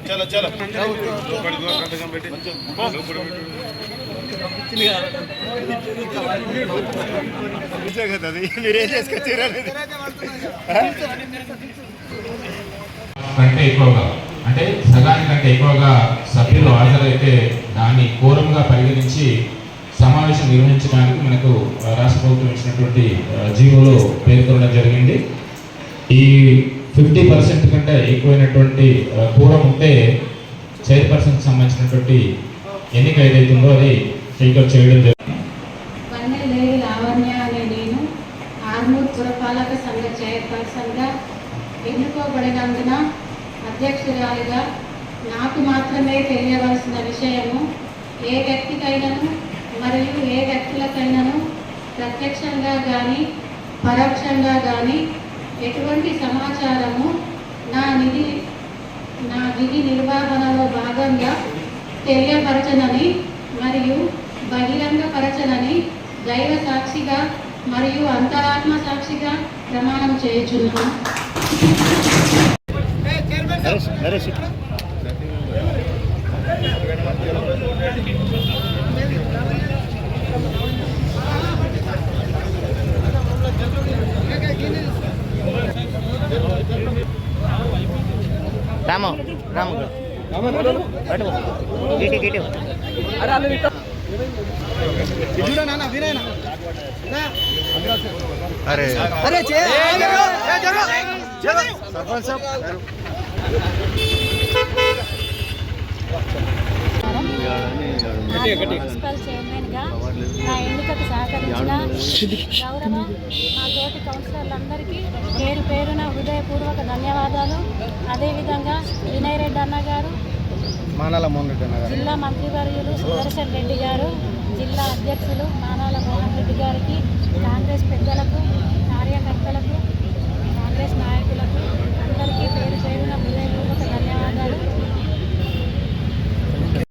चलो चलो కంటే ఎక్కువగా అంటే సగానికంటే ఎక్కువగా సభ్యులు హాజరైతే దాన్ని కోరంగా పరిగణించి సమావేశం నిర్వహించడానికి మనకు రాష్ట్ర ప్రభుత్వం ఇచ్చినటువంటి జీవోలో పేర్కొనడం జరిగింది. ఈ 50% కంటే ఎక్కువైనటువంటి కోరం ఉంటే చైర్పర్సన్కి సంబంధించినటువంటి ఎన్నిక ఏదైతుందో అది టేకప్ చేయడం జరిగింది. లావణ్య అనే నేను ఆర్మూర్ పురపాలక సంఘ చైర్పర్సన్గా ఎన్నుకోబడినందున అధ్యక్షురాలిగా నాకు మాత్రమే తెలియవలసిన విషయము ఏ వ్యక్తికైనాను మరియు ఏ వ్యక్తులకైనాను ప్రత్యక్షంగా కానీ పరోక్షంగా కానీ ఎటువంటి సమాచారము నా విధి నిర్వహణలో భాగంగా తెలియపరచనని మరియు బహిరంగపరచనని దైవ సాక్షిగా మరియు అంతరాత్మ సాక్షిగా ప్రమాణం చేయుచున్నాను. रामो रामो गिटी गिटी చూడా నాన్న వినయనా अरे अरे सरपंच साहब మున్సిపల్ చైర్మన్గా నా ఎన్నికకు సహకరించిన గౌరవ మా తోటి కౌన్సిలర్లందరికీ పేరు పేరున హృదయపూర్వక ధన్యవాదాలు. అదేవిధంగా వినయ్ రెడ్డి అన్న గారు, జిల్లా మంత్రివర్యులు సుదర్శన్ రెడ్డి గారు, జిల్లా అధ్యక్షులు మానాల మోహన్ రెడ్డి గారికి, కాంగ్రెస్ పెద్దలకు, కార్యకర్తలకు, కాంగ్రెస్ నాయకులకు